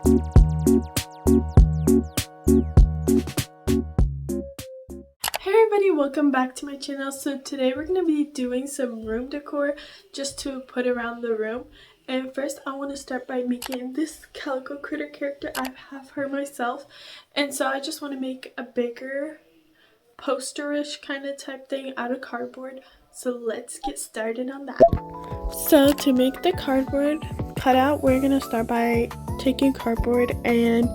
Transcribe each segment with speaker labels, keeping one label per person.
Speaker 1: Hey everybody, welcome back to my channel. So today we're going to be doing some room decor just to put around the room. And first I want to start by making this calico critter character. I have her myself, and so I just want to make a bigger posterish kind of type thing out of cardboard. So let's get started on that. So to make the cardboard cutout, we're going to start by taking cardboard and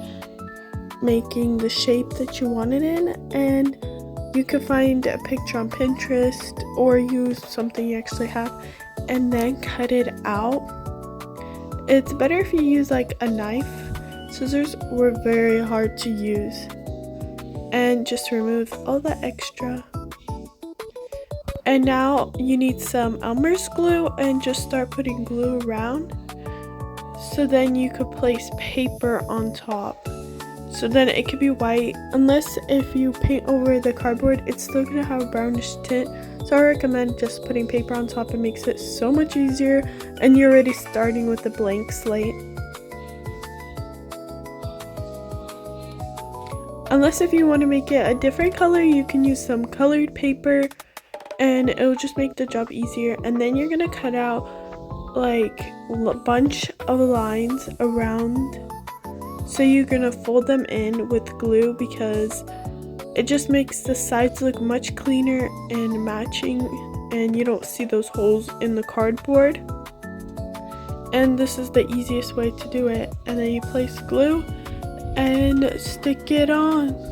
Speaker 1: making the shape that you want it in, and you can find a picture on Pinterest or use something you actually have and then cut it out. It's better if you use like a knife. Scissors were very hard to use. And just remove all the extra. And now you need some Elmer's glue and just start putting glue around. So then you could place paper on top. So then it could be white, unless if you paint over the cardboard, it's still going to have a brownish tint. So I recommend just putting paper on top. It makes it so much easier, and you're already starting with a blank slate. Unless if you want to make it a different color, you can use some colored paper and it'll just make the job easier. And then you're going to cut out like a bunch of lines around. So you're going to fold them in with glue because it just makes the sides look much cleaner and matching, and you don't see those holes in the cardboard. And this is the easiest way to do it. And then you place glue and stick it on.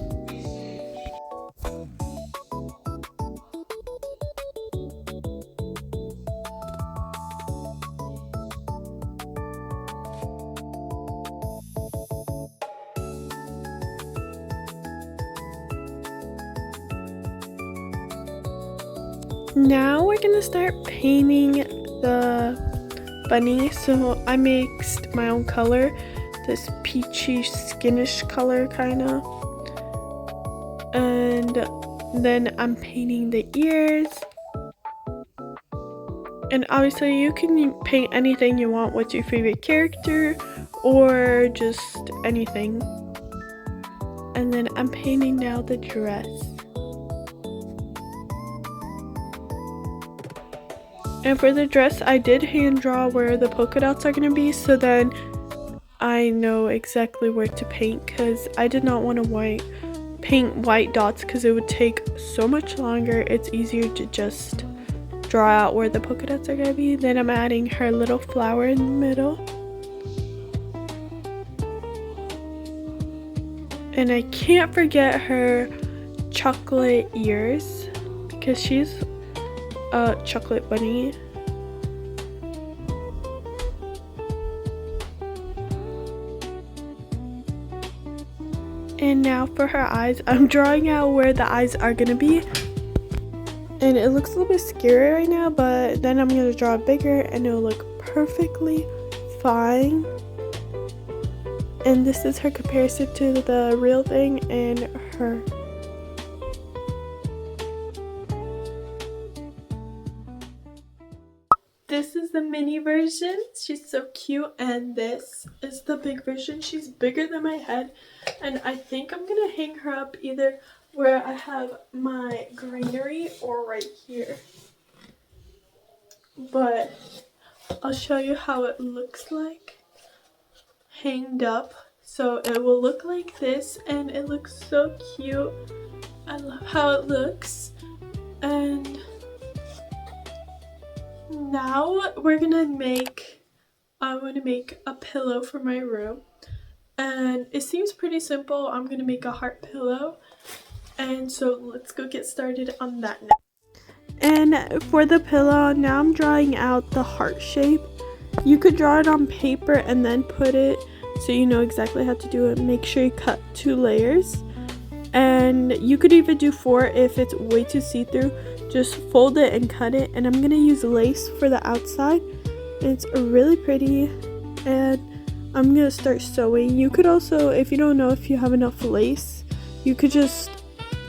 Speaker 1: Now we're gonna start painting the bunny. So I mixed my own color, this peachy skinish color kinda, and then I'm painting the ears. And obviously you can paint anything you want. What's your favorite character or just anything. And then I'm painting now the dress. And for the dress, I did hand draw where the polka dots are going to be, so then I know exactly where to paint, because I did not want to paint white dots because it would take so much longer. It's easier to just draw out where the polka dots are going to be. Then I'm adding her little flower in the middle. And I can't forget her chocolate ears because she's a chocolate bunny. And now for her eyes, I'm drawing out where the eyes are gonna be, and it looks a little bit scary right now, but then I'm gonna draw it bigger and it'll look perfectly fine. And this is her comparison to the real thing and her. This is the mini version. She's so cute, and this is the big version. She's bigger than my head, and I think I'm gonna hang her up either where I have my greenery or right here. But I'll show you how it looks like hanged up. So it will look like this, and it looks so cute. I love how it looks. And now I want to make a pillow for my room, and it seems pretty simple. I'm going to make a heart pillow, and so let's go get started on that now. And for the pillow, now I'm drawing out the heart shape. You could draw it on paper and then put it so you know exactly how to do it. Make sure you cut 2 layers, and you could even do 4 if it's way too see-through. Just fold it and cut it, and I'm gonna use lace for the outside. It's really pretty, and I'm gonna start sewing. You could also, if you don't know if you have enough lace, you could just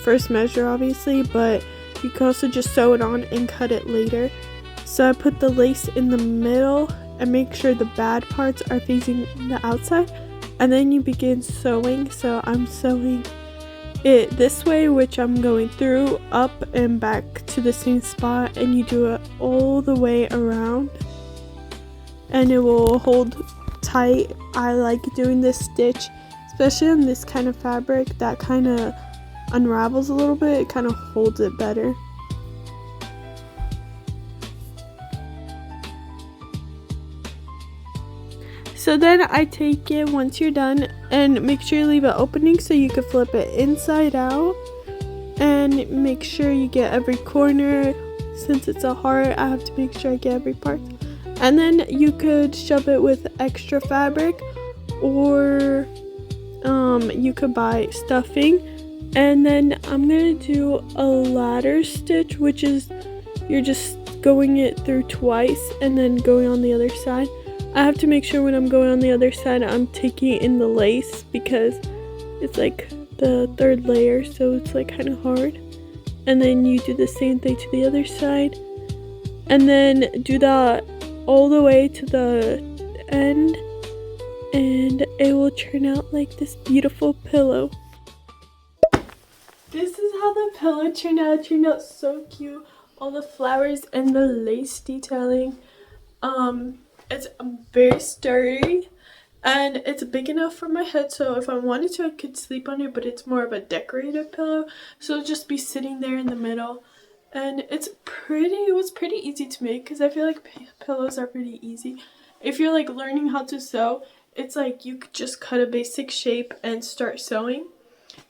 Speaker 1: first measure obviously, but you can also just sew it on and cut it later. So I put the lace in the middle and make sure the bad parts are facing the outside, and then you begin sewing. So I'm sewing it this way, which I'm going through, up and back to the same spot, and you do it all the way around and it will hold tight. I like doing this stitch, especially on this kind of fabric that kind of unravels a little bit. It kind of holds it better. So then I take it once you're done and make sure you leave an opening so you can flip it inside out, and make sure you get every corner. Since it's a heart, I have to make sure I get every part. And then you could shove it with extra fabric, or you could buy stuffing. And then I'm gonna do a ladder stitch, which is you're just going it through twice and then going on the other side. I have to make sure when I'm going on the other side I'm taking in the lace, because it's like the third layer, so it's like kind of hard. And then you do the same thing to the other side, and then do that all the way to the end, and it will turn out like this beautiful pillow. This is how the pillow turned out. It turned out so cute. All the flowers and the lace detailing. It's very sturdy and it's big enough for my head, so if I wanted to I could sleep on it, but it's more of a decorative pillow, so it'll just be sitting there in the middle. And it was pretty easy to make, because I feel like pillows are pretty easy. If you're like learning how to sew, it's like you could just cut a basic shape and start sewing.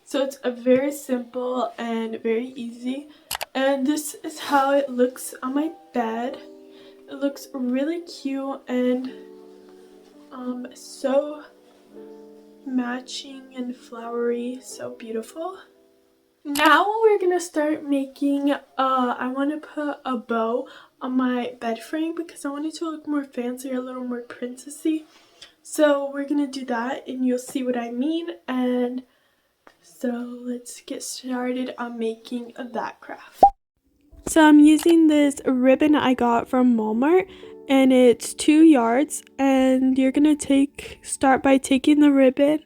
Speaker 1: So it's a very simple and very easy. And this is how it looks on my bed. It looks really cute and so matching and flowery, so beautiful. Now we're gonna start making I want to put a bow on my bed frame because I want it to look more fancy, a little more princessy. So we're gonna do that and you'll see what I mean. And so let's get started on making that craft. So I'm using this ribbon I got from Walmart, and it's 2 yards, and you're gonna start by taking the ribbon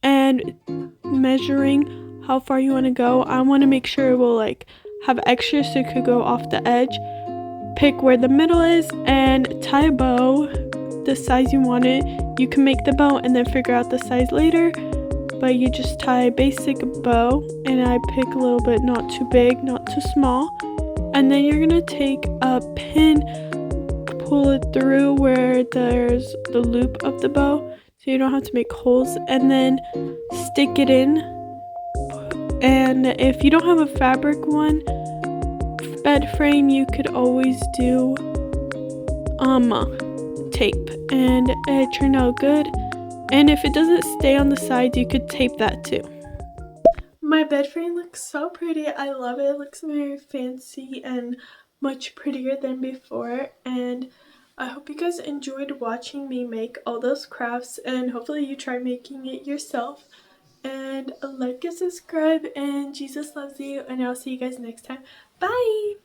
Speaker 1: and measuring how far you want to go. I want to make sure it will like have extra so it could go off the edge. Pick where the middle is and tie a bow the size you want it. You can make the bow and then figure out the size later, but you just tie a basic bow, and I pick a little bit not too big, not too small. And then you're gonna take a pin, pull it through where there's the loop of the bow so you don't have to make holes, and then stick it in. And if you don't have a fabric bed frame, you could always do tape, and it turned out good. And if it doesn't stay on the sides, you could tape that too. My bed frame looks so pretty. I love it. It looks very fancy and much prettier than before. And I hope you guys enjoyed watching me make all those crafts, and hopefully you try making it yourself. And like and subscribe, and Jesus loves you, and I'll see you guys next time. Bye!